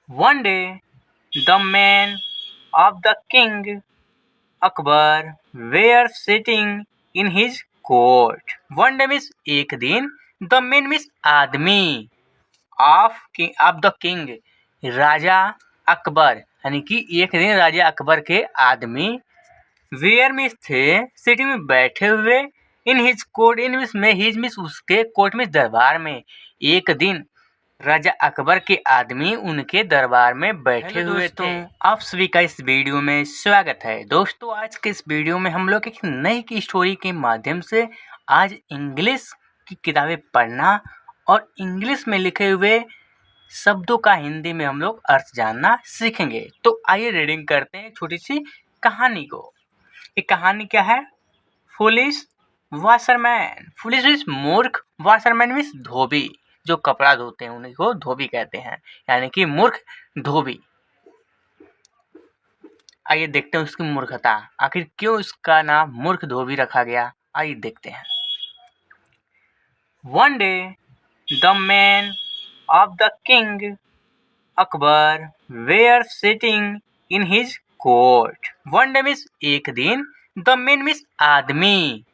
One day, the men of the king Akbar were sitting in his court. One day means एक दिन, the men means आदमी of the king राजा अकबर यानी कि एक दिन राजा अकबर के आदमी वेयर में थे सिटिंग में बैठे हुए इन हिज कोर्ट इन में हिज मिस उसके कोर्ट में दरबार में एक दिन राजा अकबर के आदमी उनके दरबार में बैठे हुए थे। आप सभी का इस वीडियो में स्वागत है। दोस्तों आज के इस वीडियो में हम लोग एक नई की स्टोरी के माध्यम से आज इंग्लिश की किताबें पढ़ना और इंग्लिश में लिखे हुए शब्दों का हिंदी में हम लोग अर्थ जानना सीखेंगे। तो आइए रीडिंग करते हैं एक छोटी सी कहानी को। ये कहानी क्या है? Foolish washerman. फुलिश मीन्स मूर्ख, वाशरमैन मीन्स धोबी, जो कपड़ा धोते हैं उन्हीं को धोबी कहते हैं, यानी कि मूर्ख धोबी। आइए देखते हैं उसकी मूर्खता, आखिर क्यों उसका नाम मूर्ख धोबी रखा गया। आइए देखते हैं। One day the man of the king Akbar were sitting in his court. One day means एक दिन, द मैन मीन्स आदमी,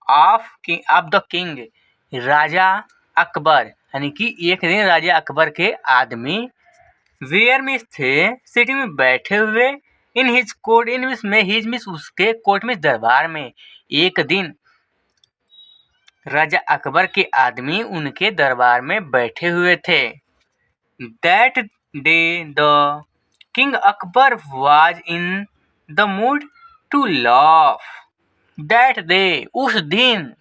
ऑफ द किंग राजा अकबर यानी कि एक दिन राजा अकबर के आदमी वेयर में थे सिटिंग में बैठे हुए इन हिज कोर्ट इन में हिज मिस उसके कोर्ट में दरबार में एक दिन राजा अकबर के आदमी उनके दरबार में बैठे हुए थे। That day the king Akbar was in the mood to laugh. That day उस दिन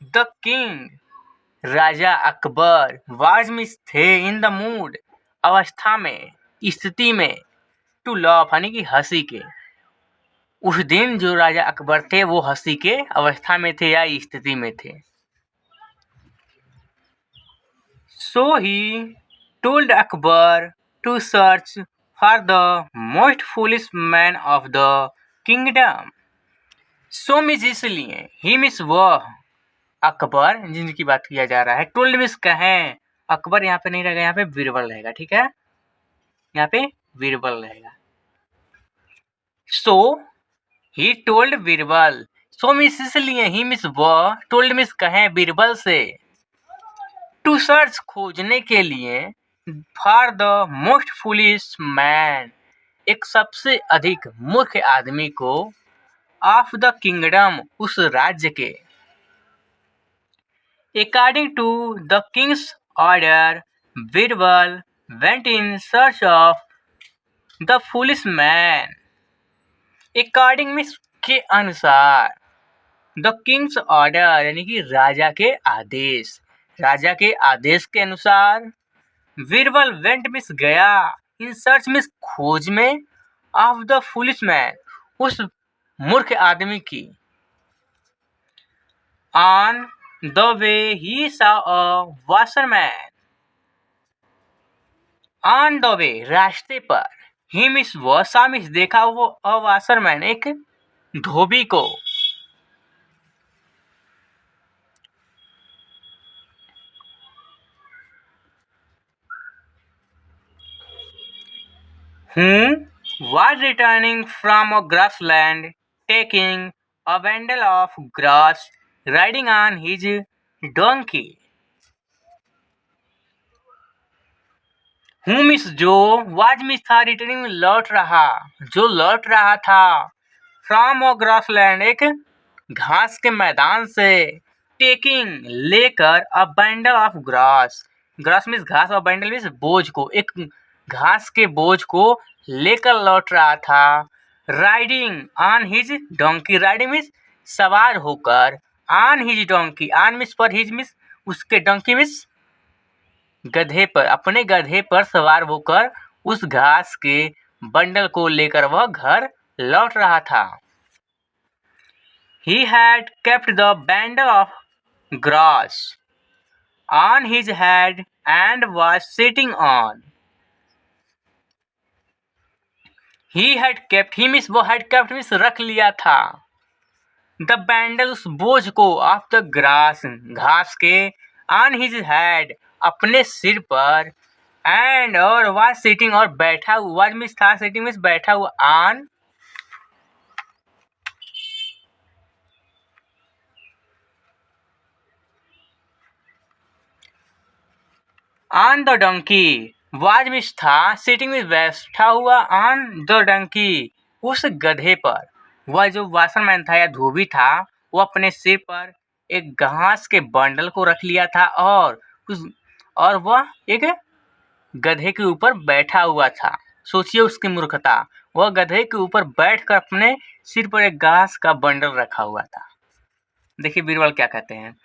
द किंग राजा अकबर वाज में थे इन द मूड अवस्था में, स्थिति में, टू लाफ यानी कि हंसी के। उस दिन जो राजा अकबर थे वो हंसी के अवस्था में थे या स्थिति में थे। So he told Akbar to search for the most foolish man of the kingdom. So means इसलिए, ही मिस वह अकबर जिनकी बात किया जा रहा है, टोल्ड मिस कहें, अकबर यहाँ पे नहीं रहेगा, यहाँ पे बीरबल रहेगा, ठीक है, यहाँ पे बीरबल रहेगा। So he told Birbal, so means इसलिए, ही मिस वह, टोल्ड मिस कहें बीरबल से, टू सर्च खोजने के लिए, for the most foolish man एक सबसे अधिक मूर्ख आदमी को, ऑफ द किंगडम उस राज्य के। According to the king's order, Birbal went in search of the foolish man. According means के अनुसार, the king's order यानी कि राजा के आदेश, राजा के आदेश के अनुसार, बीरबल went means गया, in search means खोज में, of the foolish man उस मूर्ख आदमी की। On the way he saw a washerman. On the way रास्ते पर, he means वह, saw means देखा, वो a washerman एक धोबी को। Who was returning from a grassland, taking a bundle of grass, riding on his donkey. Who means जो, was means था, returning लौट रहा, जो लौट रहा था, फ्रॉम अ ग्रासलैंड एक घास के मैदान से, टेकिंग लेकर, a bundle of grass, grass means घास और बंडल मीन्स बोझ को, एक घास के बोझ को लेकर लौट रहा था, riding on his donkey, riding means सवार होकर, on his donkey, on means पर, हिज मीन्स उसके, डोंकी मीन्स गधे पर, अपने गधे पर सवार होकर उस घास के बंडल को लेकर वह घर लौट रहा था। He had kept the bundle of grass on his head and was sitting on. He had kept, he means वो had kept means रख लिया था, the bundle उस बोझ को, of the grass घास के, on his head अपने सिर पर, एंड और वाज सिटिंग और बैठा हुआ, वाज मीन्स था, सिटिंग मीन्स बैठा हुआ, on the donkey, was means था, सिटिंग मीन्स बैठा हुआ, ऑन द डंकी उस गधे पर। वह जो वाशरमैन था या धोबी था, वो अपने सिर पर एक घास के बंडल को रख लिया था और वह एक गधे के ऊपर बैठा हुआ था। सोचिए उसकी मूर्खता, वह गधे के ऊपर बैठकर अपने सिर पर एक घास का बंडल रखा हुआ था। देखिए बीरबल क्या कहते हैं।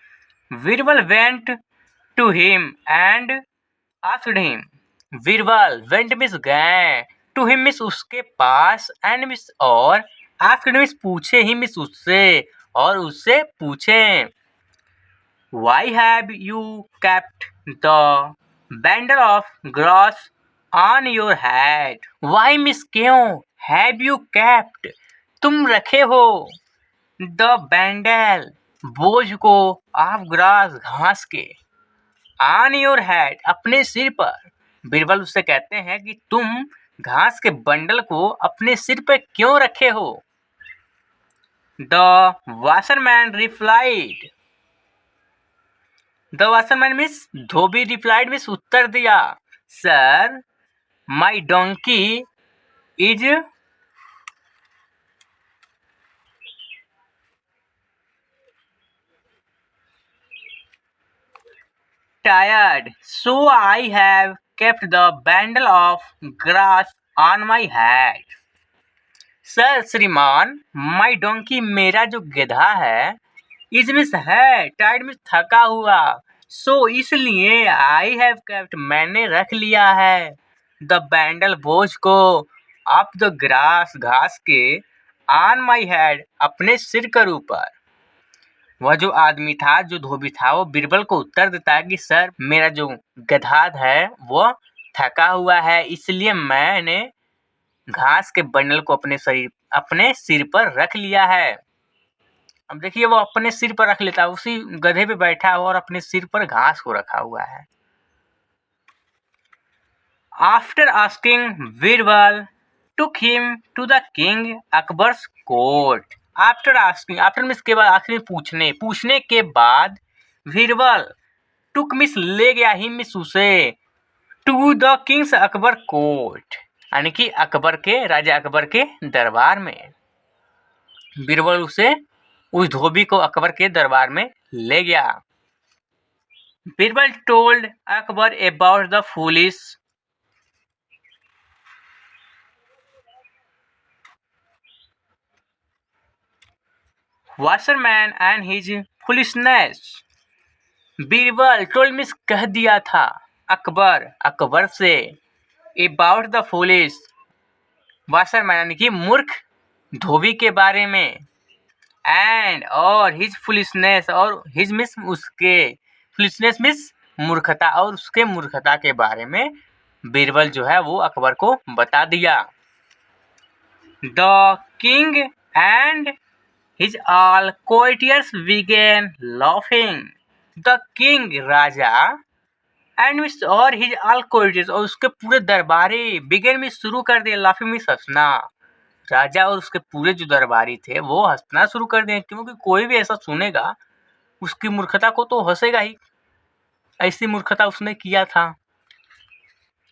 Birbal went to him and asked him. Birbal went means गए, टू हिम मीन्स उसके पास, एंड मीन्स और, आस्क्ड मीन्स पूछे, हिम मीन्स उससे और उससे पूछे। Why have you kept the bundle of grass on your head? Why means क्यों, have you kept तुम रखे हो, the bundle बोझ को, of grass घास के, on your head अपने सिर पर। बीरबल उससे कहते हैं कि तुम घास के बंडल को अपने सिर पर क्यों रखे हो। The washerman replied, the washerman means धोबी, रिप्लाइड मीन्स उत्तर दिया, sir my donkey is tired so I have kept the bundle of grass on my head. Sir श्रीमान, माई डोंकी मेरा जो गधा है, इज मीन्स है, टायर्ड मीन्स थका हुआ, सो इसलिए आई हैव केप्ट मैंने रख लिया है, द बैंडल बोझ को, ऑफ द ग्रास घास के, ऑन माई हेड अपने सिर के ऊपर। वह जो आदमी था, जो धोबी था, वो बीरबल को उत्तर देता है कि सर मेरा जो गधा है वो थका हुआ है, इसलिए मैंने घास के बंडल को अपने सिर पर रख लिया है। अब देखिए वो अपने सिर पर रख लेता है, उसी गधे पे बैठा हुआ और अपने सिर पर घास को रखा हुआ है। After asking, Birbal took him to the king Akbar's court. After asking, after means के बाद, आखिर पूछने के बाद, बीरबल टुक मीन्स ले गया, हिम मीन्स उसे, to the king's Akbar court यानी कि राजा अकबर के दरबार में। बीरबल उस धोबी को अकबर के दरबार में ले गया। Birbal told Akbar about the foolish washerman and his foolishness। Birbal told means कह दिया था अकबर से, अबाउट द फूलिश washerman यानी कि मूर्ख धोबी के बारे में, एंड और हिज फुलिशनेस और हिज मीन्स उसके, फुलिशनेस मीन्स मूर्खता और उसके मूर्खता के बारे में बीरबल जो है वो अकबर को बता दिया। The king and his all courtiers began laughing. The king राजा एंड मीन्स और हिज ऑल कोर्टियर्स और उसके पूरे दरबारी, बिगेन मीन्स शुरू कर दिए, लाफिंग मीन्स हंसना। राजा और उसके पूरे जो दरबारी थे वो हंसना शुरू कर दिए, क्योंकि कोई भी ऐसा सुनेगा उसकी मूर्खता को तो हंसेगा ही, ऐसी मूर्खता उसने किया था।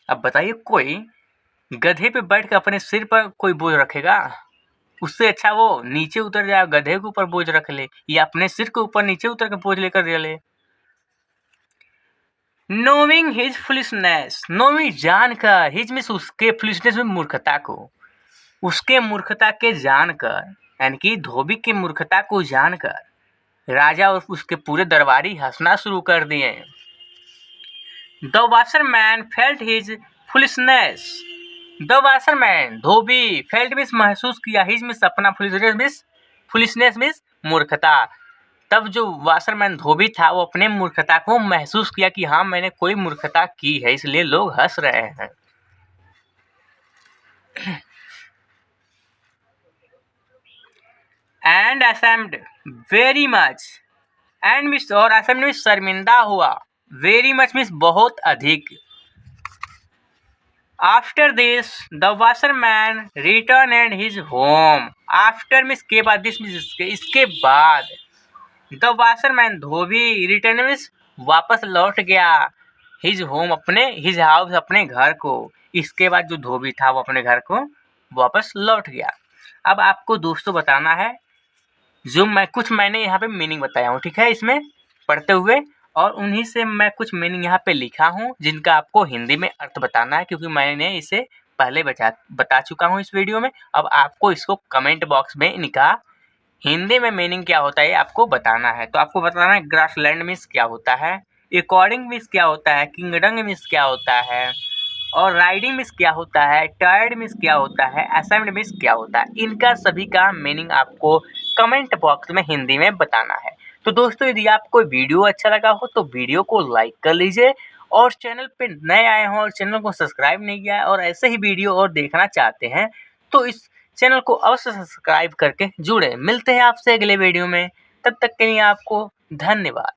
अब बताइए कोई गधे पे बैठ कर अपने सिर पर कोई बोझ रखेगा? उससे अच्छा वो नीचे उतर जाए, गधे के ऊपर बोझ रख ले या अपने सिर के ऊपर नीचे उतर कर बोझ लेकर ले। नोइंग हिज फुलिशनेस, नोइंग जानकर, हिज मीन्स उसके, फुलिशनेस में मूर्खता को, उसके मूर्खता के जानकर यानी कि धोबी की मूर्खता को जानकर राजा और उसके पूरे दरबारी हंसना शुरू कर दिए। The washerman felt his foolishness. The washerman Dhobi, felt means महसूस किया, हिज मीन्स अपना, फुलिशनेस मीन्स मूर्खता। तब जो वाशरमैन धोबी था वो अपने मूर्खता को महसूस किया कि हाँ मैंने कोई मूर्खता की है, इसलिए लोग हंस रहे हैं। And ashamed very much, and means और ashamed मीन्स शर्मिंदा हुआ, वेरी मच मीन्स बहुत अधिक, after this the washerman return and his home. After means के बाद, दिस मीन्स इसके बाद, the washerman Dhobi, return means वापस लौट गया, हिज होम अपने, हिज हाउस अपने घर को। इसके बाद जो धोबी था वो अपने घर को वापस लौट गया। अब आपको दोस्तों बताना है जो मैंने यहाँ पे मीनिंग बताया हूँ, ठीक है, इसमें पढ़ते हुए, और उन्हीं से मैं कुछ मीनिंग यहाँ पे लिखा हूँ जिनका आपको हिंदी में अर्थ बताना है, क्योंकि मैंने इसे पहले बता चुका हूँ इस वीडियो में। अब आपको इसको कमेंट बॉक्स में इनका हिंदी में मीनिंग क्या होता है आपको बताना है। तो आपको बताना है ग्रासलैंड मीन्स क्या होता है, अकॉर्डिंग मीन्स क्या होता है, किंगडम मीन्स क्या होता है, और राइडिंग मीन्स क्या होता है, टायर्ड मीन्स क्या होता है, असेंबली मीन्स क्या होता है। इनका सभी का मीनिंग आपको कमेंट बॉक्स में हिंदी में बताना है। तो दोस्तों यदि आपको वीडियो अच्छा लगा हो तो वीडियो को लाइक कर लीजिए, और चैनल पे नए आए हों और चैनल को सब्सक्राइब नहीं किया है और ऐसे ही वीडियो और देखना चाहते हैं तो इस चैनल को अवश्य सब्सक्राइब करके जुड़े। मिलते हैं आपसे अगले वीडियो में, तब तक के लिए आपको धन्यवाद।